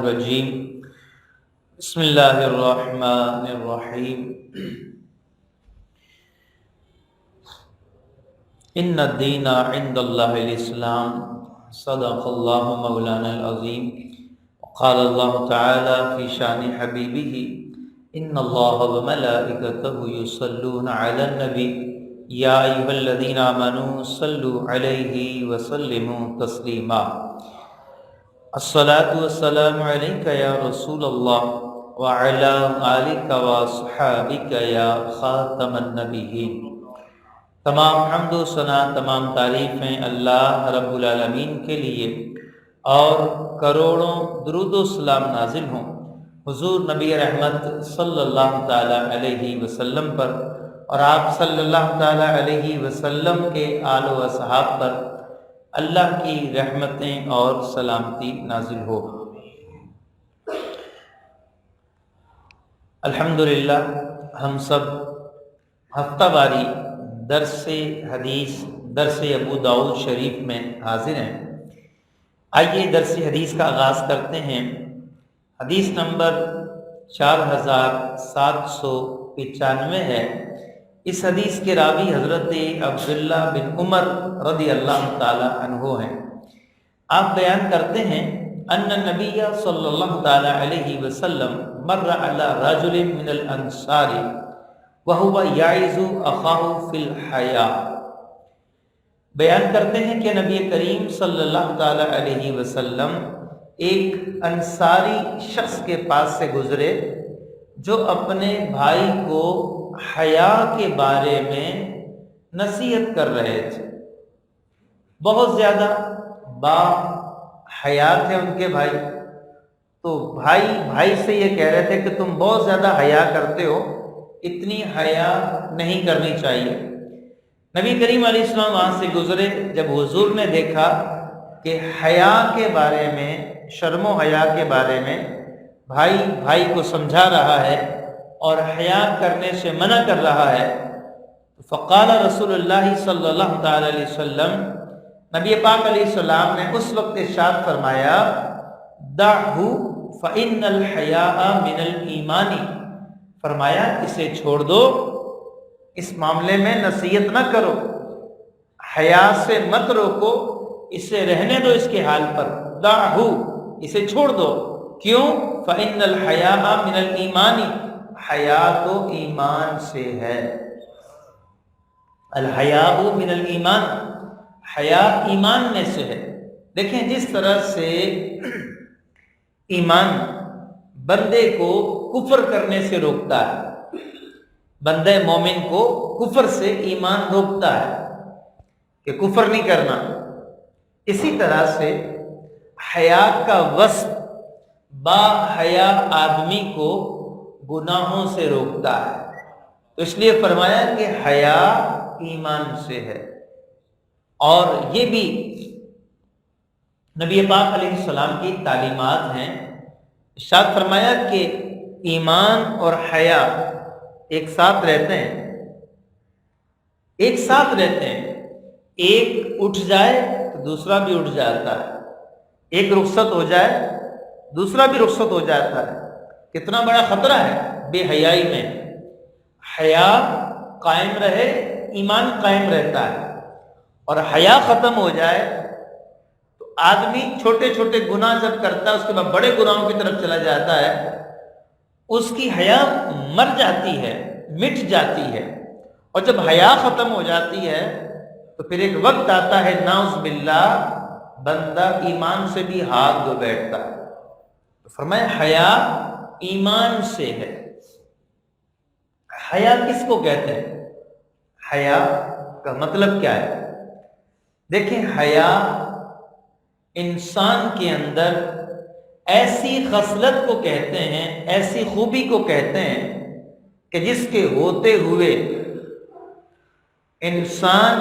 الرجیم بسم اللہ الرحمن الرحیم ان الدین عند اللہ الاسلام صدق اللہ مولانا العظیم وقال اللہ تعالی فی شان حبیبہ ان اللہ وملائکتہ یصلون علی النبی یا ایھا الذین آمنوا صلوا علیہ وسلموا تسلیما الصلاۃ والسلام علیک یا رسول اللہ وعلی آلک واصحابک یا خاتم النبیین۔ تمام حمد و ثنا، تمام تعریفیں اللہ رب العالمین کے لیے اور کروڑوں درود و سلام نازل ہوں حضور نبی رحمت صلی اللہ تعالی علیہ وسلم پر اور آپ صلی اللہ تعالی علیہ وسلم کے آل و اصحاب پر اللہ کی رحمتیں اور سلامتی نازل ہو۔ الحمدللہ ہم سب ہفتہ واری درس حدیث درس ابو داؤد شریف میں حاضر ہیں۔ آئیے درس حدیث کا آغاز کرتے ہیں۔ حدیث نمبر 4795 ہے۔ اس حدیث کے راوی حضرت عبداللہ بن عمر رضی اللہ تعالی عنہ ہیں۔ آپ بیان کرتے ہیں ان النبی صلی اللہ تعالی علیہ وسلم مر علی رجل من الانصار وهو یعظ اخاہ فی الحیاء۔ بیان کرتے ہیں کہ نبی کریم صلی اللہ تعالی علیہ وسلم ایک انصاری شخص کے پاس سے گزرے جو اپنے بھائی کو حیا کے بارے میں نصیحت کر رہے تھے۔ بہت زیادہ با حیا تھے ان کے بھائی، تو بھائی سے یہ کہہ رہے تھے کہ تم بہت زیادہ حیا کرتے ہو، اتنی حیا نہیں کرنی چاہیے۔ نبی کریم علیہ السلام وہاں سے گزرے، جب حضور نے دیکھا کہ حیا کے بارے میں، شرم و حیا کے بارے میں بھائی کو سمجھا رہا ہے اور حیا کرنے سے منع کر رہا ہے، فقال رسول اللہ صلی اللہ تعالی علیہ وسلم، نبی پاک علیہ السلام نے اس وقت ارشاد فرمایا دعہ فإن الحیاء من الایمان، فرمایا اسے چھوڑ دو، اس معاملے میں نصیحت نہ کرو، حیا سے مت روکو، اسے رہنے دو اس کے حال پر، دعہ اسے چھوڑ دو۔ کیوں؟ فإن الحیاء من الایمان، حیا تو ایمان سے ہے۔ الحیاء من الایمان، حیا ایمان میں سے ہے۔ دیکھیں جس طرح سے ایمان بندے کو کفر کرنے سے روکتا ہے، بندے مومن کو کفر سے ایمان روکتا ہے کہ کفر نہیں کرنا، اسی طرح سے حیا کا وصف با حیا آدمی کو گناہوں سے روکتا ہے، تو اس لیے فرمایا کہ حیا ایمان سے ہے۔ اور یہ بھی نبی پاک علیہ السلام کی تعلیمات ہیں۔ ارشاد فرمایا کہ ایمان اور حیا ایک ساتھ رہتے ہیں، ایک اٹھ جائے تو دوسرا بھی اٹھ جاتا ہے، ایک رخصت ہو جائے دوسرا بھی رخصت ہو جاتا ہے۔ کتنا بڑا خطرہ ہے بے حیائی میں۔ حیا قائم رہے، ایمان قائم رہتا ہے، اور حیا ختم ہو جائے تو آدمی چھوٹے چھوٹے گناہ جب کرتا ہے اس کے بعد بڑے گناہوں کی طرف چلا جاتا ہے، اس کی حیا مر جاتی ہے، مٹ جاتی ہے۔ اور جب حیا ختم ہو جاتی ہے تو پھر ایک وقت آتا ہے نعوذ باللہ بندہ ایمان سے بھی ہاتھ دھو بیٹھتا ہے۔ تو فرمایا حیا ایمان سے ہے۔ حیا کس کو کہتے ہیں؟ حیا کا مطلب کیا ہے؟ دیکھیں، حیا انسان کے اندر ایسی خصلت کو کہتے ہیں، ایسی خوبی کو کہتے ہیں کہ جس کے ہوتے ہوئے انسان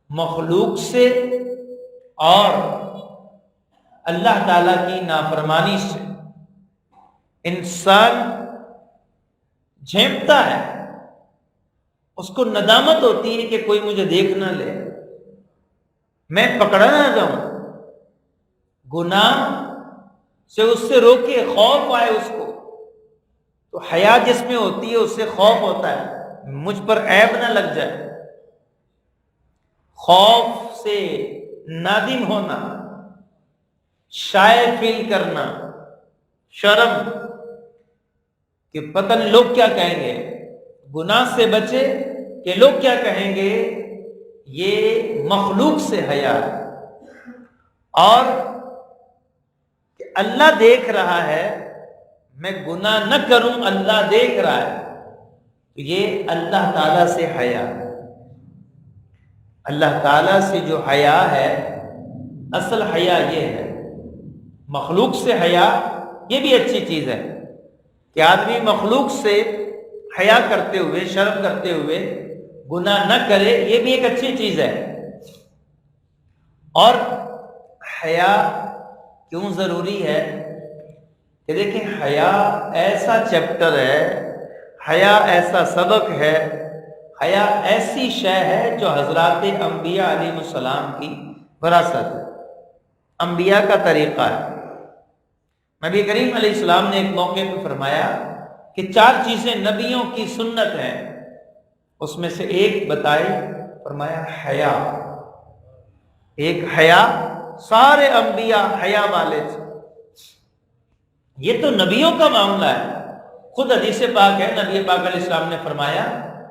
مخلوق سے اور اللہ تعالیٰ کی نافرمانی سے انسان جھیمتا ہے، اس کو ندامت ہوتی ہے کہ کوئی مجھے دیکھ نہ لے، میں پکڑا نہ جاؤں، گناہ اس سے روکے، خوف آئے اس کو. تو حیا جس میں ہوتی ہے اس سے خوف ہوتا ہے، مجھ پر عیب نہ لگ جائے. خوف سے نادم ہونا، شائع فیل کرنا، شرم کہ پتہ نہیں لوگ کیا کہیں گے. گناہ سے بچے کہ لوگ کیا کہیں گے. یہ مخلوق سے حیا ہے. اور کہ اللہ دیکھ رہا ہے، میں گناہ نہ کروں، اللہ دیکھ رہا ہے، تو یہ اللہ تعالیٰ سے حیا ہے. اللہ تعالیٰ سے جو حیا ہے، اصل حیا یہ ہے. مخلوق سے حیا یہ بھی اچھی چیز ہے کہ آدمی مخلوق سے حیا کرتے ہوئے، شرم کرتے ہوئے گناہ نہ کرے، یہ بھی ایک اچھی چیز ہے. اور حیا کیوں ضروری ہے کہ دیکھیں، حیا ایسا چیپٹر ہے، حیا ایسا سبق ہے، حیا ایسی شے ہے جو حضرات انبیاء علیہ السلام کی وراثت ہے، انبیاء کا طریقہ ہے. نبی کریم علیہ السلام نے ایک موقع پہ فرمایا کہ 4 چیزیں نبیوں کی سنت ہیں، اس میں سے ایک بتائی، فرمایا حیا. ایک حیا، سارے انبیاء حیا والے تھے. یہ تو نبیوں کا معاملہ ہے. خود حدیث پاک ہے، نبی پاک علیہ السلام نے فرمایا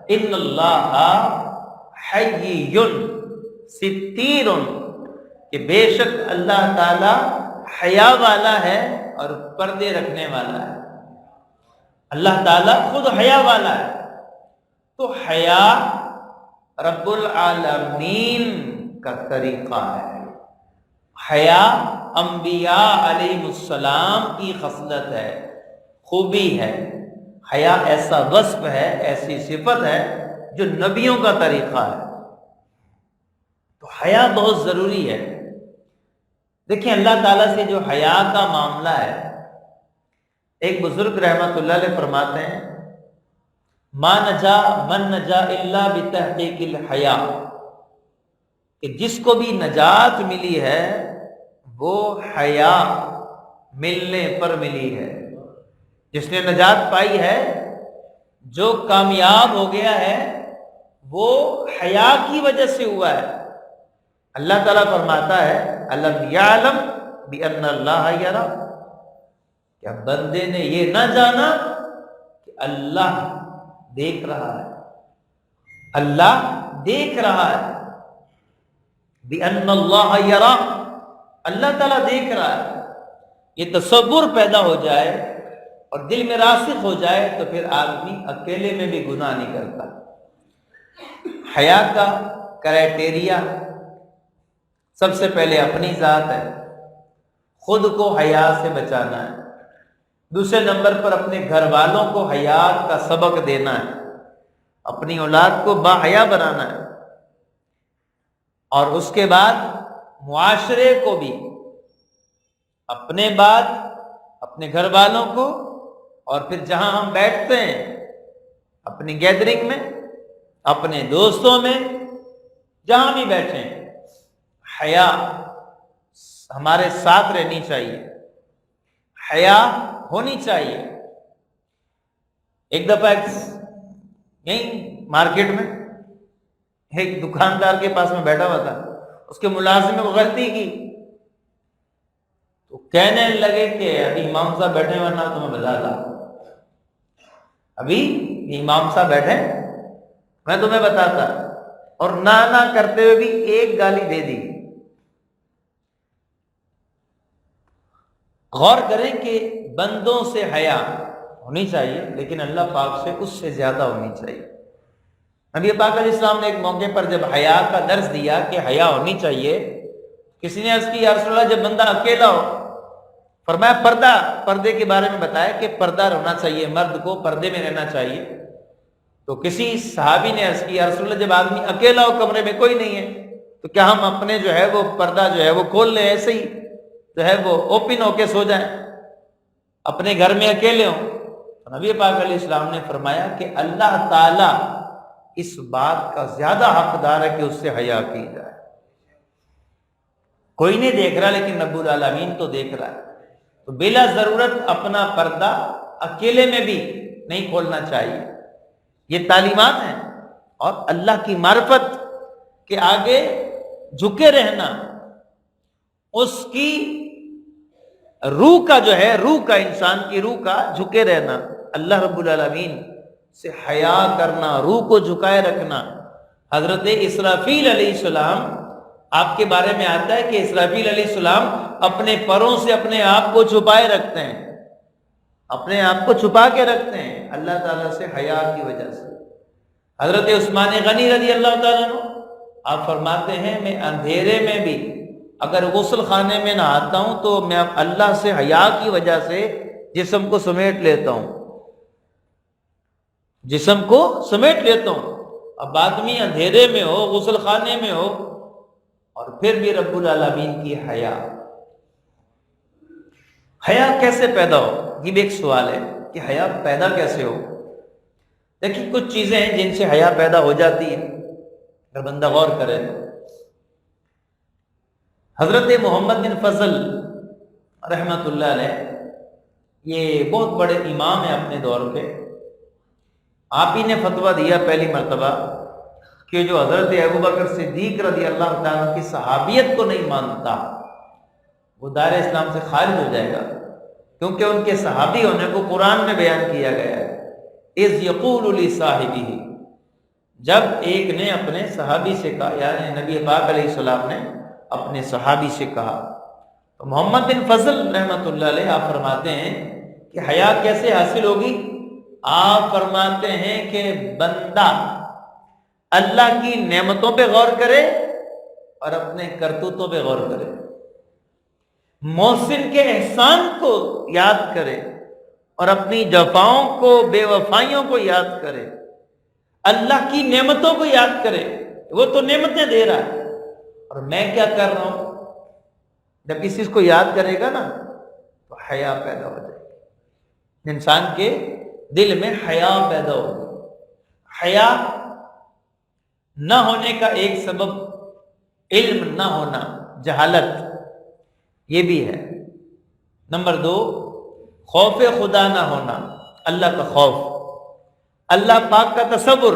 ان اللہ حی ستیر، کہ بے شک اللہ تعالی حیا والا ہے اور پردے رکھنے والا ہے. اللہ تعالیٰ خود حیا والا ہے. تو حیا رب العالمین کا طریقہ ہے. حیا انبیاء علیہ السلام کی خصلت ہے، خوبی ہے. حیا ایسا وصف ہے، ایسی صفت ہے جو نبیوں کا طریقہ ہے. تو حیا بہت ضروری ہے. دیکھیں، اللہ تعالیٰ سے جو حیا کا معاملہ ہے، ایک بزرگ رحمت اللہ علیہ فرماتے ہیں ما نجا من نجا الا بتحقیق الحیا، کہ جس کو بھی نجات ملی ہے وہ حیا ملنے پر ملی ہے. جس نے نجات پائی ہے، جو کامیاب ہو گیا ہے، وہ حیا کی وجہ سے ہوا ہے. اللہ تعالیٰ فرماتا ہے الم یعلم بان اللہ یرا، کیا بندے نے یہ نہ جانا کہ اللہ دیکھ رہا ہے. اللہ دیکھ رہا ہے. بان اللہ یرا، اللہ تعالیٰ دیکھ رہا ہے. یہ تصور پیدا ہو جائے اور دل میں راسخ ہو جائے تو پھر آدمی اکیلے میں بھی گناہ نہیں کرتا. حیا کا کرائٹیریا سب سے پہلے اپنی ذات ہے، خود کو حیا سے بچانا ہے. دوسرے نمبر پر اپنے گھر والوں کو حیا کا سبق دینا ہے، اپنی اولاد کو باحیا بنانا ہے. اور اس کے بعد معاشرے کو بھی، اپنے بعد اپنے گھر والوں کو، اور پھر جہاں ہم بیٹھتے ہیں اپنی گیدرنگ میں، اپنے دوستوں میں، جہاں بھی بیٹھیں، حیا ہمارے ساتھ رہنی چاہیے، حیا ہونی چاہیے. ایک دفعہ یہیں مارکیٹ میں ایک دکاندار کے پاس میں بیٹھا ہوا تھا، اس کے ملازم نے وہ غلطی کی تو کہنے لگے کہ ابھی امام صاحب بیٹھے ورنہ تمہیں بتاتا. ابھی امام صاحب بیٹھے میں تمہیں بتاتا، اور نہ کرتے ہوئے بھی ایک گالی دے دی. غور کریں کہ بندوں سے حیا ہونی چاہیے، لیکن اللہ پاک سے اس سے زیادہ ہونی چاہیے. نبی پاک علیہ السلام نے ایک موقع پر جب حیا کا درس دیا کہ حیا ہونی چاہیے، کسی نے عرض کی یا رسول اللہ جب بندہ اکیلا ہو، فرمایا پردے کے بارے میں بتایا کہ پردہ رہنا چاہیے، مرد کو پردے میں رہنا چاہیے. تو کسی صحابی نے عرض کی یا رسول اللہ جب آدمی اکیلا ہو، کمرے میں کوئی نہیں ہے، تو کیا ہم اپنے جو ہے وہ پردہ جو ہے وہ کھول لیں، ایسے ہی جو ہے وہ اوپن ہو کے سو جائیں، اپنے گھر میں اکیلے ہوں؟ تو نبی پاک علیہ السلام نے فرمایا کہ اللہ تعالیٰ اس بات کا زیادہ حقدار ہے کہ اس سے حیا کی جائے. کوئی نہیں دیکھ رہا لیکن رب العالمین تو دیکھ رہا ہے. تو بلا ضرورت اپنا پردہ اکیلے میں بھی نہیں کھولنا چاہیے. یہ تعلیمات ہیں. اور اللہ کی معرفت کے آگے جھکے رہنا، اس کی روح کا جو ہے، روح کا، انسان کی روح کا جھکے رہنا، اللہ رب العالمین سے حیا کرنا، روح کو جھکائے رکھنا. حضرت اسرافیل علیہ السلام، آپ کے بارے میں آتا ہے کہ اسرافیل علیہ السلام اپنے پروں سے اپنے آپ کو چھپائے رکھتے ہیں، اپنے آپ کو چھپا کے رکھتے ہیں اللہ تعالیٰ سے حیا کی وجہ سے. حضرت عثمان غنی رضی اللہ تعالیٰ عنہ، آپ فرماتے ہیں میں اندھیرے میں بھی اگر غسل خانے میں نہ آتا ہوں تو میں اللہ سے حیا کی وجہ سے جسم کو سمیٹ لیتا ہوں، جسم کو سمیٹ لیتا ہوں. اب آدمی اندھیرے میں ہو، غسل خانے میں ہو، اور پھر بھی رب العالمین کی حیا. حیا کیسے پیدا ہو؟ یہ بھی ایک سوال ہے کہ حیا پیدا کیسے ہو. دیکھیں کچھ چیزیں ہیں جن سے حیا پیدا ہو جاتی ہے، اگر بندہ غور کرے. حضرت محمد بن فضل رحمۃ اللہ علیہ، یہ بہت بڑے امام ہیں اپنے دور کے. آپ ہی نے فتویٰ دیا پہلی مرتبہ کہ جو حضرت ابوبکر صدیق رضی اللہ تعالیٰ عنہ کی صحابیت کو نہیں مانتا وہ دائرہ اسلام سے خارج ہو جائے گا، کیونکہ ان کے صحابی ہونے کو قرآن میں بیان کیا گیا ہے. اذ یقول لصاحبہ، جب ایک نے اپنے صحابی سے کہا، یعنی نبی پاک علیہ السلام نے اپنے صحابی سے کہا. تو محمد بن فضل رحمۃ اللہ علیہ آپ فرماتے ہیں کہ حیا کیسے حاصل ہوگی. آپ فرماتے ہیں کہ بندہ اللہ کی نعمتوں پہ غور کرے اور اپنے کرتوتوں پہ غور کرے، محسن کے احسان کو یاد کرے اور اپنی جفاؤں کو، بے وفائیوں کو یاد کرے، اللہ کی نعمتوں کو یاد کرے. وہ تو نعمتیں دے رہا ہے اور میں کیا کر رہا ہوں. جب اس چیز کو یاد کرے گا نا تو حیا پیدا ہو جائے گی. انسان کے دل میں حیا پیدا ہوگی. حیا نہ ہونے کا ایک سبب علم نہ ہونا، جہالت، یہ بھی ہے. نمبر 2، خوف خدا نہ ہونا، اللہ کا خوف، اللہ پاک کا تصور.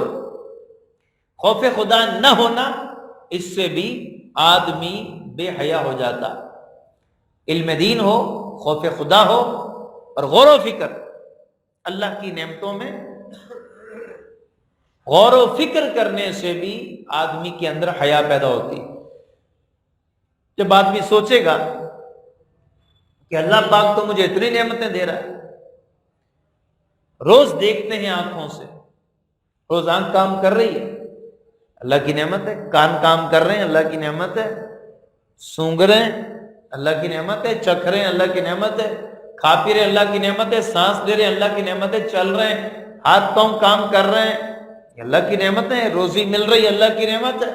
خوف خدا نہ ہونا، اس سے بھی آدمی بے حیا ہو جاتا. علم دین ہو، خوف خدا ہو اور غور و فکر، اللہ کی نعمتوں میں غور و فکر کرنے سے بھی آدمی کے اندر حیا پیدا ہوتی. جب آدمی سوچے گا کہ اللہ پاک تو مجھے اتنی نعمتیں دے رہا ہے، روز دیکھتے ہیں آنکھوں سے، روز آنکھ کام کر رہی ہے، اللہ کی نعمت ہے. کان کام کر رہے ہیں، اللہ کی نعمت ہے. سونگ رہے ہیں، اللہ کی نعمت ہے. چکھ رہے ہیں، اللہ کی نعمت ہے. کھا پی رہے، اللہ کی نعمت ہے. سانس لے رہے، اللہ کی نعمت ہے. چل رہے ہیں، ہاتھ پاؤں کام کر رہے ہیں، اللہ کی نعمت ہے. روزی مل رہی، اللہ کی نعمت ہے.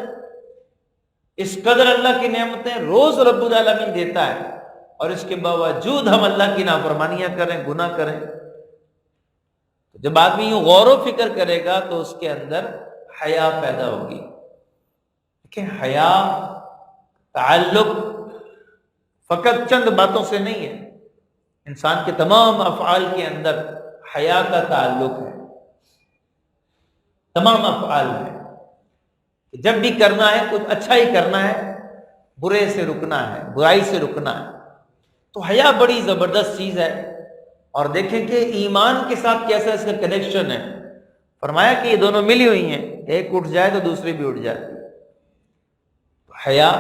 اس قدر اللہ کی نعمتیں روز رب العالمین دیتا ہے، اور اس کے باوجود ہم اللہ کی نافرمانیاں کریں، گناہ کریں. جب آدمی یوں غور و فکر کرے گا تو اس کے اندر حیا پیدا ہوگی. دیکھیں حیا تعلق فقط چند باتوں سے نہیں ہے، انسان کے تمام افعال کے اندر حیا کا تعلق ہے. تمام افعال میں جب بھی کرنا ہے کچھ اچھا ہی کرنا ہے، برے سے رکنا ہے، برائی سے رکنا ہے. تو حیا بڑی زبردست چیز ہے. اور دیکھیں کہ ایمان کے ساتھ کیسا اس کا کنیکشن ہے. فرمایا کہ یہ دونوں ملی ہوئی ہیں، ایک اٹھ جائے تو دوسری بھی اٹھ جاتی ہے. تو حیا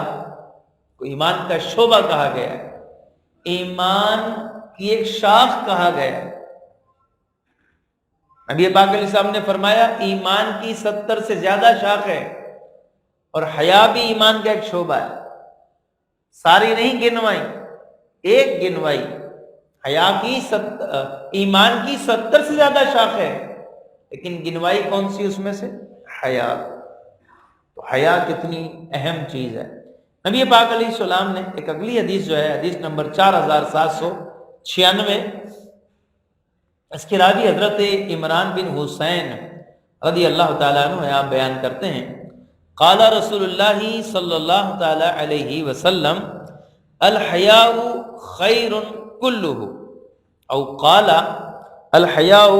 کو ایمان کا شعبہ کہا گیا ہے، ایمان کی ایک شاخ کہا گیا ہے. نبی پاک علیہ السلام نے فرمایا ایمان کی 70 سے زیادہ شاخ ہے، اور حیا بھی ایمان کا ایک شعبہ ہے. ساری نہیں گنوائی، ایک گنوائی. حیا کی ایمان کی 70 سے زیادہ شاخ ہے، لیکن گنوائی کون سی اس میں سے؟ حیا. تو حیا کتنی اہم چیز ہے. نبی پاک علیہ السلام نے ایک اگلی حدیث جو ہے حدیث نمبر 4796، اس کے راوی حضرت عمران بن حسین رضی اللہ تعالیٰ عنہ آپ بیان کرتے ہیں، قال رسول اللہ صلی اللہ تعالی علیہ وسلم الحیاء خیر کلہ او قال الحیاء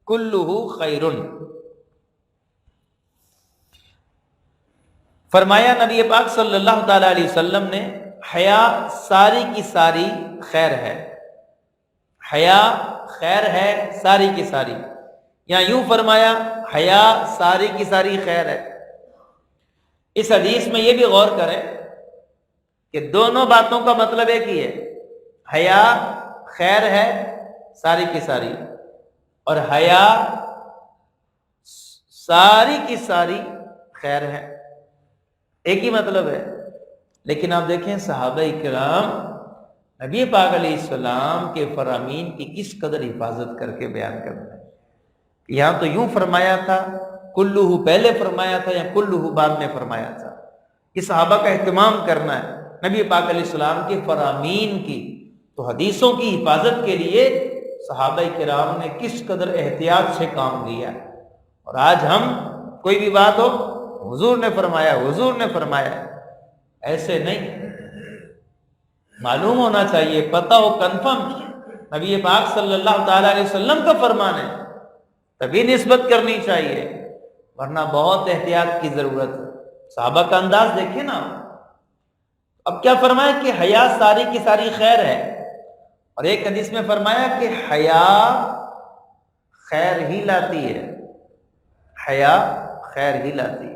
کلہ خیر. فرمایا نبی پاک صلی اللہ تعالی علیہ وسلم نے حیا ساری کی ساری خیر ہے. حیا خیر ہے ساری کی ساری، یا یوں فرمایا حیا ساری کی ساری خیر ہے. اس حدیث میں یہ بھی غور کریں کہ دونوں باتوں کا مطلب ایک ہی ہے. حیا خیر ہے ساری کی ساری، اور حیا ساری کی ساری خیر ہے، ایک ہی مطلب ہے. لیکن آپ دیکھیں صحابہ کرام نبی پاک علیہ السلام کے فرامین کی کس قدر حفاظت کر کے بیان کرتے ہیں. یہاں تو یوں فرمایا تھا، کلہ پہلے فرمایا تھا یا کلہ بعد میں فرمایا تھا. یہ صحابہ کا اہتمام کرنا ہے نبی پاک علیہ السلام کے فرامین کی. تو حدیثوں کی حفاظت کے لیے صحابہ کرام نے کس قدر احتیاط سے کام لیا. اور آج ہم کوئی بھی بات ہو حضور نے فرمایا، حضور نے فرمایا، ایسے نہیں. معلوم ہونا چاہیے، پتہ ہو کنفرم نبی پاک صلی اللہ تعالی علیہ وسلم کا فرمان ہے تبھی نسبت کرنی چاہیے، ورنہ بہت احتیاط کی ضرورت ہے. صحابہ کا انداز دیکھیں نا. اب کیا فرمایا کہ حیا ساری کی ساری خیر ہے، اور ایک حدیث میں فرمایا کہ حیا خیر ہی لاتی ہے. حیا خیر ہی لاتی ہے.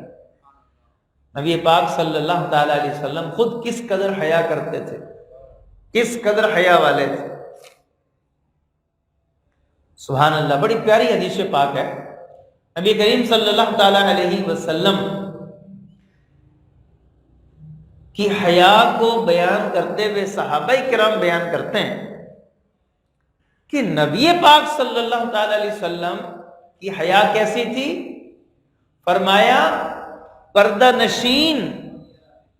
نبی پاک صلی اللہ تعالی علیہ وسلم خود کس قدر حیا کرتے تھے، کس قدر حیا والے تھے. سبحان اللہ. بڑی پیاری حدیث پاک ہے. نبی کریم صلی اللہ تعالی علیہ وسلم کی حیا کو بیان کرتے ہوئے صحابہ کرام بیان کرتے ہیں کہ نبی پاک صلی اللہ تعالی علیہ وسلم کی حیا کیسی تھی. فرمایا پردہ نشین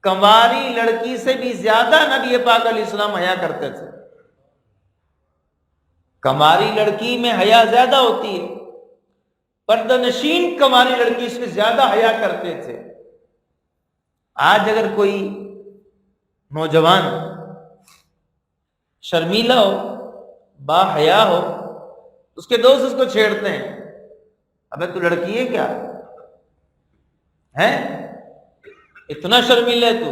کنواری لڑکی سے بھی زیادہ نبی پاک علیہ السلام حیا کرتے تھے. کنواری لڑکی میں حیا زیادہ ہوتی ہے، پردہ نشین کنواری لڑکی سے زیادہ حیا کرتے تھے. آج اگر کوئی نوجوان شرمیلا ہو، با حیا ہو، اس کے دوست اس کو چھیڑتے ہیں، ابے تو لڑکی ہے کیا ہے، اتنا شرمیلا ہے تو.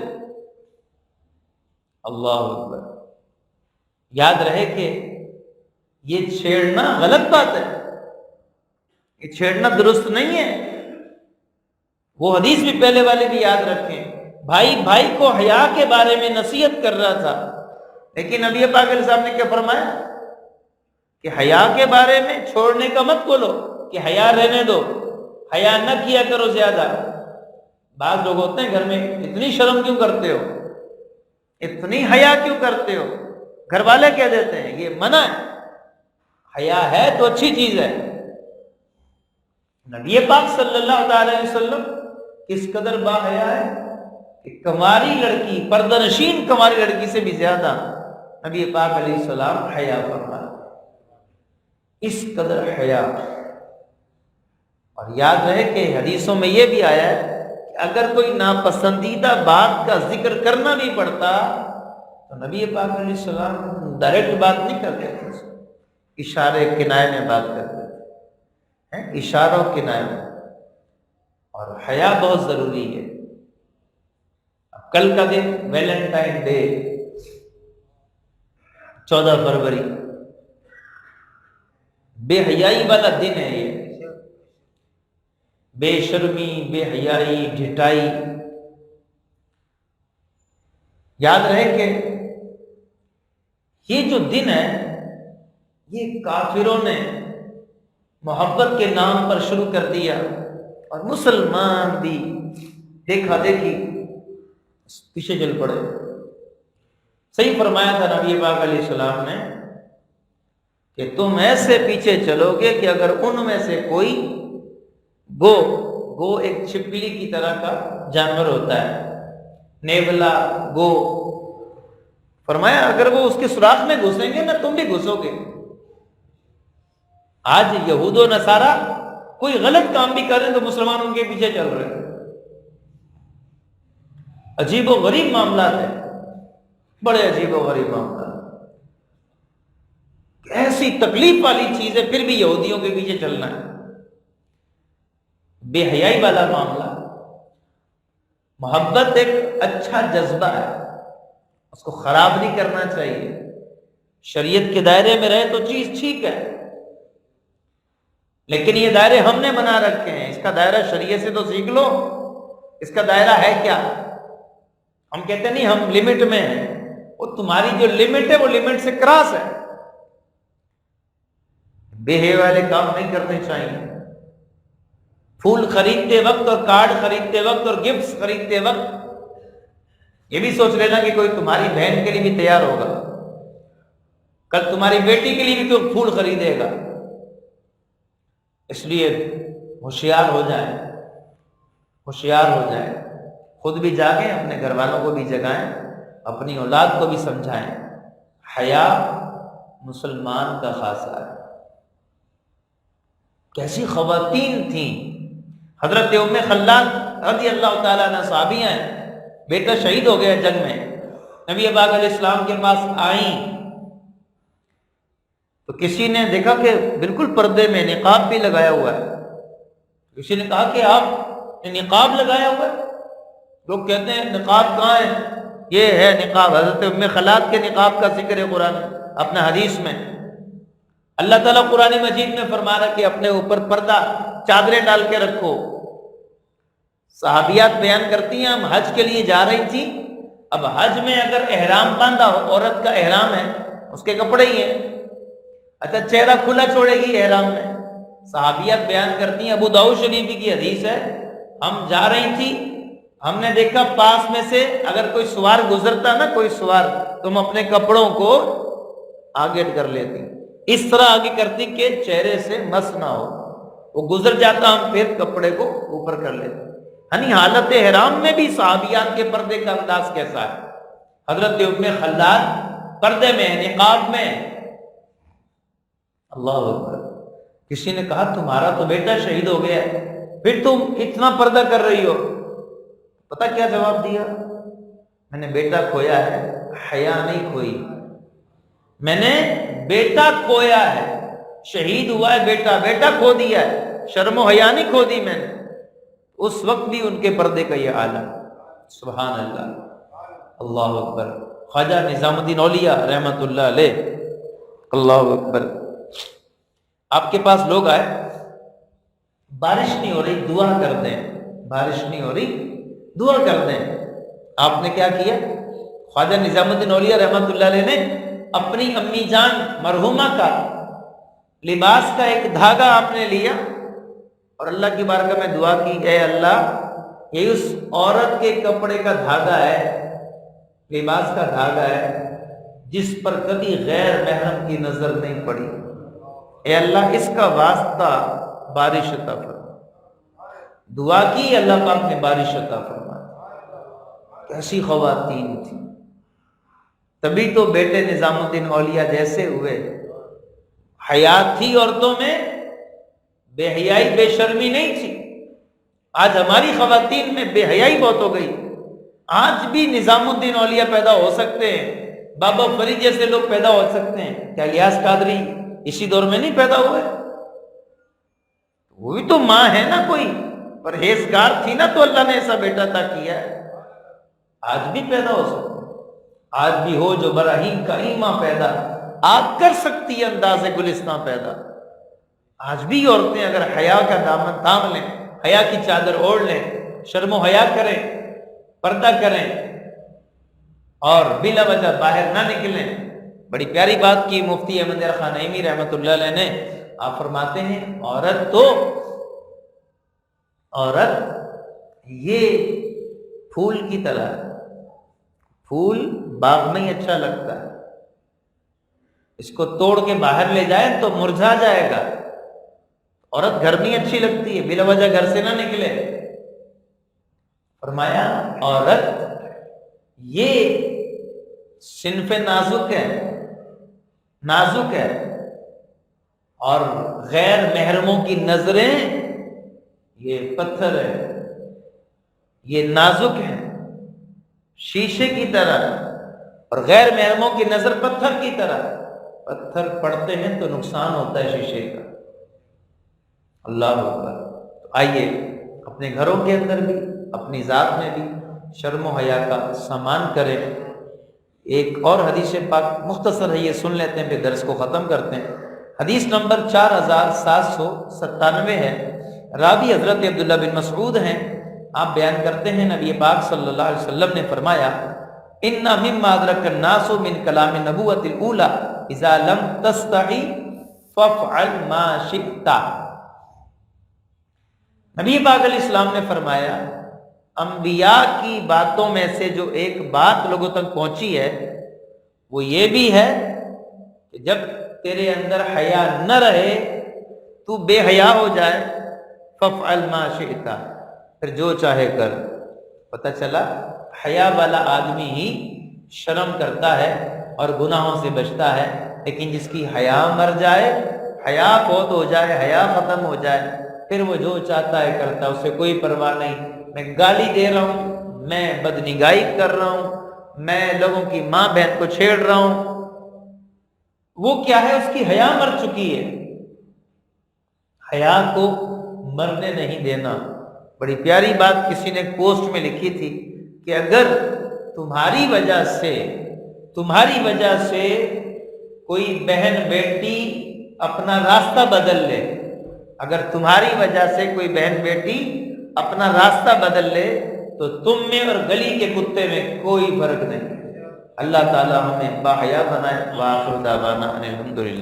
اللہ اکبر. یاد رہے کہ یہ چھیڑنا غلط بات ہے، یہ چھیڑنا درست نہیں ہے. وہ حدیث بھی پہلے والے بھی یاد رکھیں. بھائی بھائی کو حیا کے بارے میں نصیحت کر رہا تھا، لیکن نبی پاک علیہ السلام نے کیا فرمایا کہ حیا کے بارے میں چھوڑنے کا مت بولو کہ حیا رہنے دو، حیا نہ کیا کرو زیادہ. بعض لوگ ہوتے ہیں گھر میں، اتنی شرم کیوں کرتے ہو، اتنی حیا کیوں کرتے ہو. گھر والے کہہ دیتے ہیں یہ منع ہے. حیا ہے تو اچھی چیز ہے. نبی پاک صلی اللہ تعالی علیہ وسلم کس قدر با حیا ہے کہ کنواری لڑکی، پردہ نشین کنواری لڑکی سے بھی زیادہ نبی پاک علیہ السلام حیا فرماتے. اس قدر حیا. اور یاد رہے کہ حدیثوں میں یہ بھی آیا ہے کہ اگر کوئی ناپسندیدہ بات کا ذکر کرنا بھی پڑتا تو نبی پاک علیہ السلام ڈائریکٹ بات نہیں کرتے تھے، اشارے کنائے میں بات کرتے تھے، اشاروں کنائے میں. اور حیا بہت ضروری ہے. کل کا دن ویلنٹائن ڈے 14 فروری، بے حیائی والا دن ہے. یہ بے شرمی، بے حیائی، ڈھٹائی. یاد رہے کہ یہ جو دن ہے یہ کافروں نے محبت کے نام پر شروع کر دیا، اور مسلمان بھی دیکھا دیکھی پیچھے چل پڑے. صحیح فرمایا تھا نبی پاک علیہ السلام نے کہ تم ایسے پیچھے چلو گے کہ اگر ان میں سے کوئی گو ایک چھپکلی کی طرح کا جانور ہوتا ہے، نیولا گو، فرمایا اگر وہ اس کے سوراخ میں گھسیں گے نا تم بھی گھسو گے. آج یہود و نصارہ کوئی غلط کام بھی کر رہے ہیں تو مسلمان ان کے پیچھے چل رہے ہیں. عجیب و غریب معاملات ہیں، بڑے عجیب و غریب معاملات. ایسی تکلیف والی چیز ہے، پھر بھی یہودیوں کے پیچھے چلنا ہے۔ بے حیائی والا معاملہ۔ محبت ایک اچھا جذبہ ہے، اس کو خراب نہیں کرنا چاہیے۔ شریعت کے دائرے میں رہے تو چیز ٹھیک ہے، لیکن یہ دائرے ہم نے بنا رکھے ہیں، اس کا دائرہ شریعت سے تو سیکھ لو، اس کا دائرہ ہے کیا؟ ہم کہتے ہیں نہیں ہم لمٹ میں ہیں، وہ تمہاری جو لمٹ ہے وہ لمٹ سے کراس ہے۔ بے حیائی والے کام نہیں کرنے چاہیے۔ پھول خریدتے وقت اور کارڈ خریدتے وقت اور گفٹس خریدتے وقت یہ بھی سوچ لینا کہ کوئی تمہاری بہن کے لیے بھی تیار ہوگا، کل تمہاری بیٹی کے لیے بھی تو پھول خریدے گا۔ اس لیے ہوشیار ہو جائیں، ہوشیار ہو جائیں، خود بھی جاگیں، اپنے گھر والوں کو بھی جگائیں، اپنی اولاد کو بھی سمجھائیں۔ حیا مسلمان کا خاصہ ہے۔ کیسی خواتین تھیں! حضرت ام خلاد رضی اللہ تعالیٰ عنہ صحابیہ ہیں، بیٹا شہید ہو گیا جنگ میں، نبی پاک علیہ السلام کے پاس آئیں تو کسی نے دیکھا کہ بالکل پردے میں نقاب بھی لگایا ہوا ہے۔ کسی نے کہا کہ آپ نے نقاب لگایا ہوا ہے؟ لوگ کہتے ہیں نقاب کہاں ہے؟ یہ ہے نقاب، حضرت ام خلاد کے نقاب کا ذکر ہے قرآن اپنا حدیث میں۔ اللہ تعالیٰ قرآن مجید میں فرما رہا کہ اپنے اوپر پردہ چادریں ڈال کے رکھو۔ صحابیات بیان کرتی ہیں ہم حج کے لیے جا رہی تھی، اب حج میں اگر احرام باندھا ہو، عورت کا احرام ہے، اس کے کپڑے ہی ہیں، اچھا چہرہ کھلا چھوڑے گی احرام میں؟ صحابیات بیان کرتی ہیں، ابو داؤد شریف کی حدیث ہے، ہم جا رہی تھی، ہم نے دیکھا پاس میں سے اگر کوئی سوار گزرتا نا، کوئی سوار، تم اپنے کپڑوں کو آگے کر لیتی، اس طرح آگے کرتی کہ چہرے سے مس نہ ہو، وہ گزر جاتا، ہم پھر کپڑے کو اوپر کر لیتے۔ یعنی حالت احرام میں بھی صحابیات کے پردے کا انداز کیسا ہے؟ حضرت ام خلاد پردے میں، نقاب میں۔ اللہ اکبر۔ کسی نے کہا تمہارا تو بیٹا شہید ہو گیا ہے، پھر تم اتنا پردہ کر رہی ہو؟ پتہ کیا جواب دیا؟ میں نے بیٹا کھویا ہے، حیا نہیں کھوئی۔ میں نے بیٹا کھویا ہے، شہید ہوا ہے بیٹا، بیٹا کھو دیا ہے، شرم و حیا نہیں کھو دی میں نے۔ اس وقت بھی ان کے پردے کا یہ عالم، سبحان اللہ، اللہ اکبر۔ خواجہ نظام الدین اولیاء رحمۃ اللہ علیہ، اللہ اکبر۔ آپ کے پاس لوگ آئے، بارش نہیں ہو رہی، دعا کر دیں، بارش نہیں ہو رہی، دعا کر دیں۔ آپ نے کیا کیا؟ خواجہ نظام الدین اولیاء رحمۃ اللہ علیہ نے اپنی امی جان مرحومہ کا لباس کا ایک دھاگا آپ نے لیا اور اللہ کی بارگاہ میں دعا کی، اے اللہ یہ اس عورت کے کپڑے کا دھاگا ہے، لباس کا دھاگا ہے جس پر کبھی غیر محرم کی نظر نہیں پڑی، اے اللہ اس کا واسطہ بارش عطا فرما۔ دعا کی، اللہ پاک نے بارش عطا فرما۔ کیسی خواتین تھی! تبھی تو بیٹے نظام الدین اولیاء جیسے ہوئے۔ حیات تھی عورتوں میں، بے حیائی بے شرمی نہیں تھی۔ آج ہماری خواتین میں بے حیائی بہت ہو گئی۔ آج بھی نظام الدین اولیاء پیدا ہو سکتے ہیں، بابا فرید جیسے لوگ پیدا ہو سکتے ہیں، کیا الیاس قادری اسی دور میں نہیں پیدا ہوئے؟ وہ بھی تو ماں ہے نا، کوئی پرہیزگار تھی نا، تو اللہ نے ایسا بیٹا عطا کیا ہے۔ آج بھی پیدا ہو سکتے ہیں، آج بھی ہو جو براہیم کا ایماں پیدا، آگ کر سکتی ہے انداز گلستان پیدا۔ آج بھی عورتیں اگر حیا کا دامن تھام لیں، حیا کی چادر اوڑھ لیں، شرم و حیا کریں، پردہ کریں اور بلا وجہ باہر نہ نکلیں۔ بڑی پیاری بات کی مفتی احمد خان نعیمی رحمۃ اللہ علیہ نے۔ آپ فرماتے ہیں عورت یہ پھول کی طرح ہے، پھول باغ میں ہی اچھا لگتا ہے، اس کو توڑ کے باہر لے جائے تو مرجھا جائے گا۔ عورت گھر میں اچھی لگتی ہے، بلا وجہ گھر سے نہ نکلے۔ فرمایا عورت یہ صنف نازک ہے، نازک ہے، اور غیر محرموں کی نظریں یہ پتھر ہے، یہ نازک ہے شیشے کی طرح، اور غیر محرموں کی نظر پتھر کی طرح۔ پتھر پڑتے ہیں تو نقصان ہوتا ہے شیشے کا۔ اللہ اکبر۔ تو آئیے اپنے گھروں کے اندر بھی، اپنی ذات میں بھی شرم و حیا کا سامان کریں۔ ایک اور حدیث پاک مختصر ہے، یہ سن لیتے ہیں پھر درس کو ختم کرتے ہیں۔ حدیث نمبر 4797 ہے، راوی حضرت عبداللہ بن مسعود ہیں۔ آپ بیان کرتے ہیں نبی پاک صلی اللہ علیہ وسلم نے فرمایا ان مما ادرک الناس من کلام النبوۃ الاولی اذا لم تستحی فافعل ما شئت۔ نبی پاک علیہ السلام نے فرمایا انبیاء کی باتوں میں سے جو ایک بات لوگوں تک پہنچی ہے وہ یہ بھی ہے کہ جب تیرے اندر حیا نہ رہے، تو بے حیا ہو جائے، فافعل ما شئت، پھر جو چاہے کر۔ پتہ چلا حیا والا آدمی ہی شرم کرتا ہے اور گناہوں سے بچتا ہے، لیکن جس کی حیا مر جائے، حیا فوت ہو جائے، حیا ختم ہو جائے، پھر وہ جو چاہتا ہے کرتا ہے، اسے کوئی پرواہ نہیں۔ میں گالی دے رہا ہوں، میں بدنگاہی کر رہا ہوں، میں لوگوں کی ماں بہن کو چھیڑ رہا ہوں، وہ کیا ہے؟ اس کی حیا مر چکی ہے۔ حیا کو مرنے نہیں دینا۔ بڑی پیاری بات کسی نے پوسٹ میں لکھی تھی کہ اگر تمہاری وجہ سے کوئی بہن بیٹی اپنا راستہ بدل لے، اگر تمہاری وجہ سے کوئی بہن بیٹی اپنا راستہ بدل لے تو تم میں اور گلی کے کتے میں کوئی فرق نہیں۔ اللہ تعالی ہمیں باحیا بنائے۔ وآخر دعوانا ان الحمدللہ۔